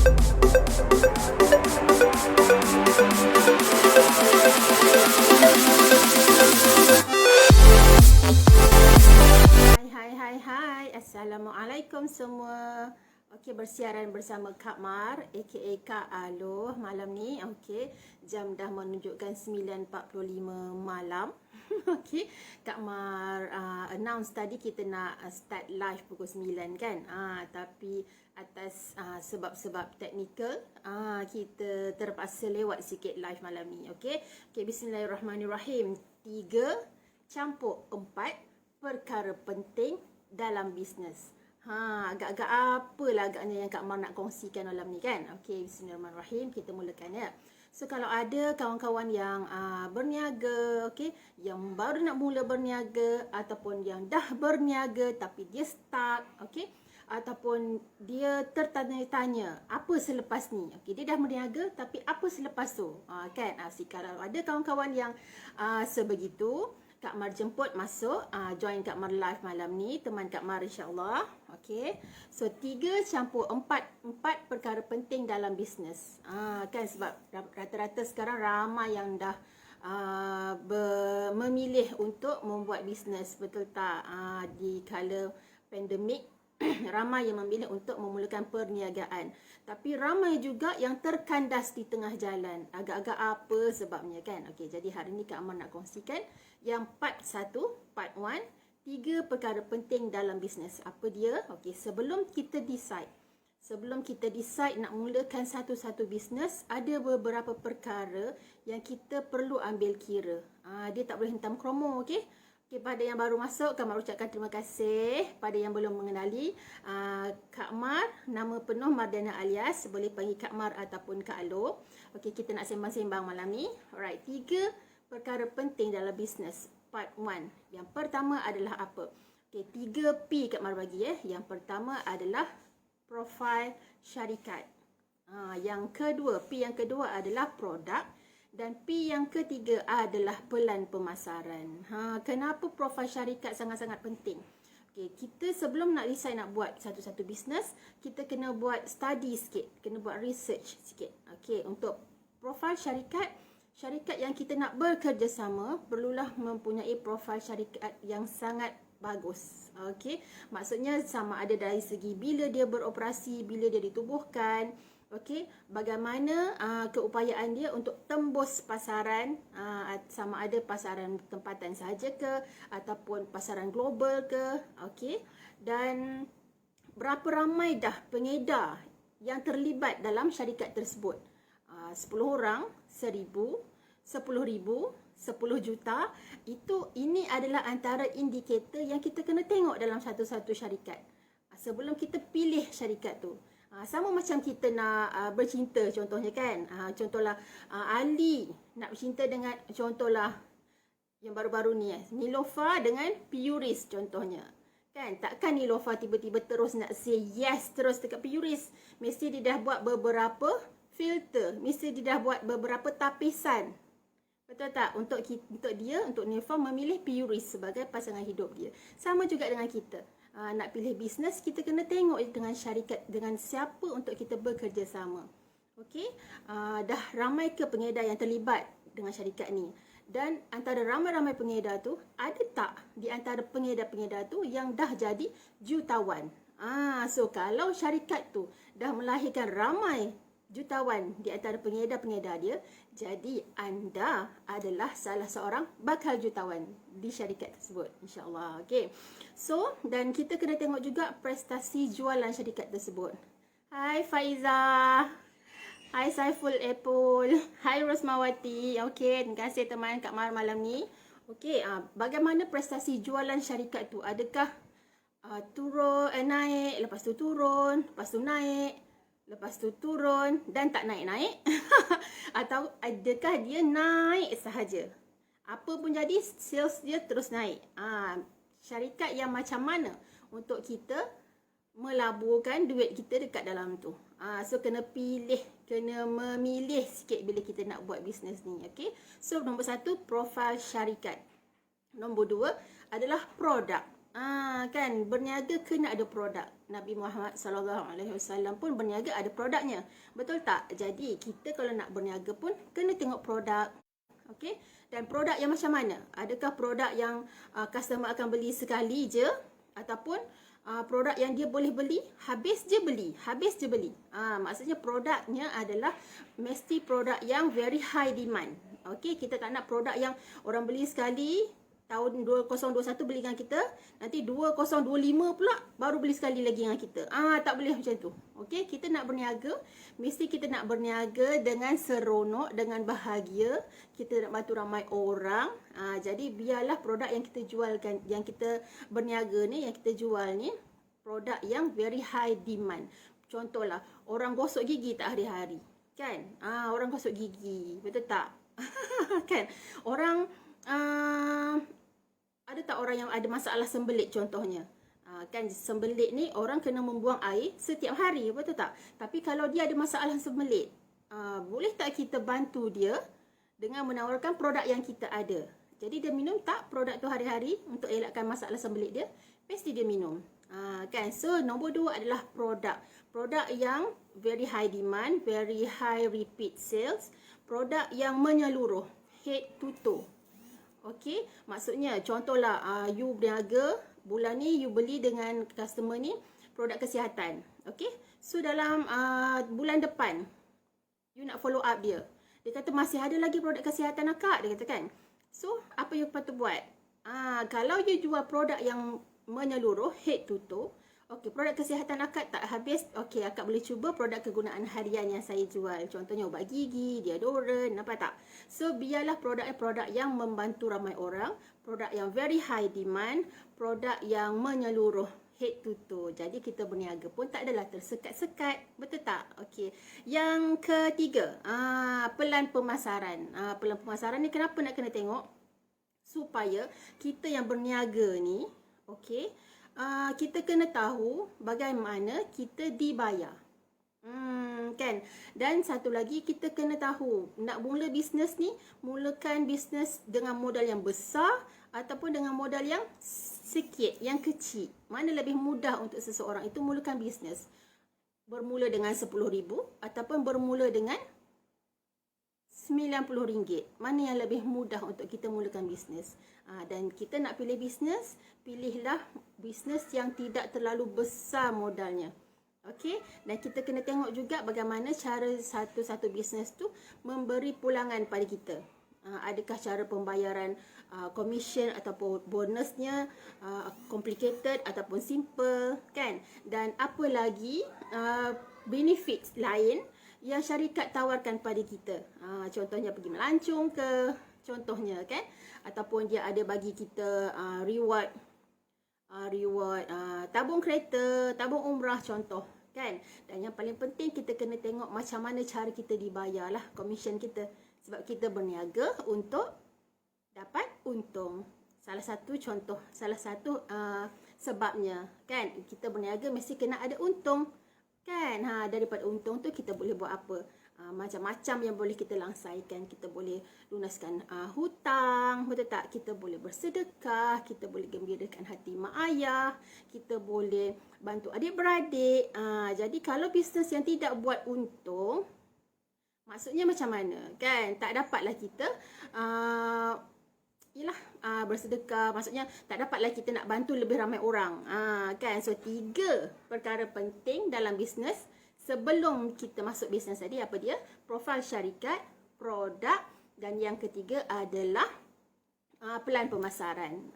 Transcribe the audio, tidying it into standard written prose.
Hai, Assalamualaikum semua. Okey, bersiaran bersama Kak Mar aka Kak Aloh malam ni. Okey, jam dah menunjukkan 9.45 malam. Okey, Kak Mar announce tadi kita nak start live pukul 9 kan. Tapi atas sebab-sebab teknikal kita terpaksa lewat sikit live malam ni. Okey, bismillahirrahmanirrahim. 3 campur 4 perkara penting dalam bisnes. Agak-agak apalah agaknya yang Kak Mar nak kongsikan malam ni kan. Okey, bismillahirrahmanirrahim. Kita mulakan ya. So kalau ada kawan-kawan yang berniaga, okey, yang baru nak mula berniaga ataupun yang dah berniaga tapi dia stuck, okey, ataupun dia tertanya-tanya apa selepas ni. Okey, dia dah berniaga tapi apa selepas tu? Kan? Kalau ada kawan-kawan yang sebegitu, Kak Mar jemput masuk, join Kak Mar live malam ni, teman Kak Mar insyaAllah. Okay, so 3 campur 4 perkara penting dalam bisnes. Kan sebab rata-rata sekarang ramai yang dah memilih untuk membuat bisnes, betul tak? Di kala pandemik, ramai yang memilih untuk memulakan perniagaan. Tapi ramai juga yang terkandas di tengah jalan. Agak-agak apa sebabnya kan? Okey, jadi hari ni Kak Amar nak kongsikan yang part 1, part 1, 3 perkara penting dalam bisnes. Apa dia? Okey, sebelum kita decide nak mulakan satu-satu bisnes, ada beberapa perkara yang kita perlu ambil kira. Dia tak boleh hentam kromo, okey? Okay, pada yang baru masuk, Kak Mar ucapkan terima kasih. Pada yang belum mengenali, Kak Mar, nama penuh Mardiana Alias, boleh panggil Kak Mar ataupun Kak Aloh. Okey, kita nak sembang-sembang malam ni. Alright, 3 perkara penting dalam bisnes. Part 1. Yang pertama adalah apa? Okey, 3 P Kak Mar bagi . Yang pertama adalah profil syarikat. Yang kedua, P yang kedua adalah produk. Dan P yang ketiga adalah pelan pemasaran. Kenapa profil syarikat sangat-sangat penting? Okay, kita sebelum nak decide nak buat satu-satu bisnes, kita kena buat study sikit, kena buat research sikit. Okay, untuk profil syarikat yang kita nak bekerjasama, perlulah mempunyai profil syarikat yang sangat bagus. Okay, maksudnya sama ada dari segi bila dia beroperasi, bila dia ditubuhkan. Okey, bagaimana keupayaan dia untuk tembus pasaran, sama ada pasaran tempatan sahaja ke ataupun pasaran global ke, okey, dan berapa ramai dah pengedar yang terlibat dalam syarikat tersebut. 10 orang, 1000, 10,000, 10 juta, ini adalah antara indikator yang kita kena tengok dalam satu-satu syarikat sebelum kita pilih syarikat tu. Sama macam kita nak bercinta contohnya kan. Contohlah Ali nak bercinta dengan, contohlah yang baru-baru ni Nilofa dengan Piyuris contohnya. Kan, takkan Nilofa tiba-tiba terus nak say yes terus dekat Piyuris. Mesti dia dah buat beberapa filter, mesti dia dah buat beberapa tapisan. Betul tak? Untuk Nilofa memilih Piyuris sebagai pasangan hidup dia. Sama juga dengan kita. Nak pilih bisnes, kita kena tengok dengan syarikat, dengan siapa untuk kita bekerjasama. Okey, dah ramai ke pengedar yang terlibat dengan syarikat ni? Dan antara ramai-ramai pengedar tu, ada tak di antara pengedar-pengedar tu yang dah jadi jutawan? So kalau syarikat tu dah melahirkan ramai jutawan di antara pengedar-pengedar dia, jadi anda adalah salah seorang bakal jutawan di syarikat tersebut, insya-Allah. Okey. So, dan kita kena tengok juga prestasi jualan syarikat tersebut. Hai Faiza. Hai Saiful Apple. Hai Rosmawati. Okey, terima kasih teman Kak Mar malam ni. Okey, bagaimana prestasi jualan syarikat tu? Adakah naik, lepas tu turun, lepas tu naik, lepas tu turun dan tak naik-naik? Atau adakah dia naik sahaja? Apa pun jadi, sales dia terus naik. Syarikat yang macam mana untuk kita melaburkan duit kita dekat dalam tu? So kena memilih sikit bila kita nak buat bisnes ni. Okay? So nombor 1, profil syarikat. Nombor 2 adalah produk. Kan berniaga kena ada produk. Nabi Muhammad SAW pun berniaga ada produknya. Betul tak? Jadi kita kalau nak berniaga pun kena tengok produk. Okey, dan produk yang macam mana? Adakah produk yang customer akan beli sekali je ataupun produk yang dia boleh beli habis je beli. Maksudnya produknya adalah mesti produk yang very high demand. Okey, kita tak nak produk yang orang beli sekali, tahun 2021 beli dengan kita, nanti 2025 pula baru beli sekali lagi dengan kita. Tak boleh macam tu. Okey, kita nak berniaga, mesti kita nak berniaga dengan seronok, dengan bahagia. Kita nak bantu ramai orang. Jadi biarlah produk yang kita jualkan, yang kita berniaga ni, yang kita jual ni, produk yang very high demand. Contohlah, orang gosok gigi tak hari-hari. Kan? Orang gosok gigi. Betul tak? Kan? Orang ada tak orang yang ada masalah sembelit contohnya? Kan sembelit ni orang kena membuang air setiap hari, betul tak? Tapi kalau dia ada masalah sembelit, boleh tak kita bantu dia dengan menawarkan produk yang kita ada? Jadi dia minum tak produk tu hari-hari untuk elakkan masalah sembelit dia? Mesti dia minum. Kan? So nombor 2 adalah produk. Produk yang very high demand, very high repeat sales, produk yang menyeluruh, head to toe. Okey, maksudnya contohlah you berniaga, bulan ni you beli dengan customer ni produk kesihatan. Okey, so dalam bulan depan you nak follow up dia. Dia kata masih ada lagi produk kesihatan akak, dia kata kan. So, apa you patut buat? Kalau you jual produk yang menyeluruh, head to toe, okey, produk kesihatan akak tak habis, okey, akak boleh cuba produk kegunaan harian yang saya jual. Contohnya ubat gigi, deodoran, nampak tak? So, biarlah produk-produk yang membantu ramai orang, produk yang very high demand, produk yang menyeluruh, head to toe. Jadi, kita berniaga pun tak adalah tersekat-sekat. Betul tak? Okey. Yang ketiga, pelan pemasaran. Pelan pemasaran ni kenapa nak kena tengok? Supaya kita yang berniaga ni, okey, kita kena tahu bagaimana kita dibayar. Kan? Dan satu lagi, kita kena tahu nak mula bisnes ni, mulakan bisnes dengan modal yang besar ataupun dengan modal yang sikit, yang kecil. Mana lebih mudah untuk seseorang itu mulakan bisnes? Bermula dengan RM10,000 ataupun bermula dengan RM90. Mana yang lebih mudah untuk kita mulakan bisnes? Dan kita nak pilih bisnes, pilihlah bisnes yang tidak terlalu besar modalnya. Okey, dan kita kena tengok juga bagaimana cara satu-satu bisnes tu memberi pulangan pada kita. Adakah cara pembayaran commission ataupun bonusnya complicated ataupun simple, kan? Dan apa lagi benefits lain yang syarikat tawarkan pada kita. Contohnya pergi melancong ke, contohnya kan, ataupun dia ada bagi kita reward tabung kereta, tabung umrah contoh, kan. Dan yang paling penting kita kena tengok macam mana cara kita dibayar lah komisen kita, sebab kita berniaga untuk dapat untung. Salah satu contoh, salah satu sebabnya, kan, kita berniaga mesti kena ada untung, kan. Daripada untung tu kita boleh buat apa? Macam-macam yang boleh kita langsaikan. Kita boleh lunaskan hutang, betul tak? Kita boleh bersedekah, kita boleh gembirakan hati mak ayah, kita boleh bantu adik-beradik. Jadi kalau bisnes yang tidak buat untung, maksudnya macam mana? Kan, tak dapatlah kita bersedekah, maksudnya tak dapatlah kita nak bantu lebih ramai orang. Kan, so 3 perkara penting dalam bisnes. Sebelum kita masuk bisnes tadi, apa dia? Profil syarikat, produk, dan yang ketiga adalah pelan pemasaran.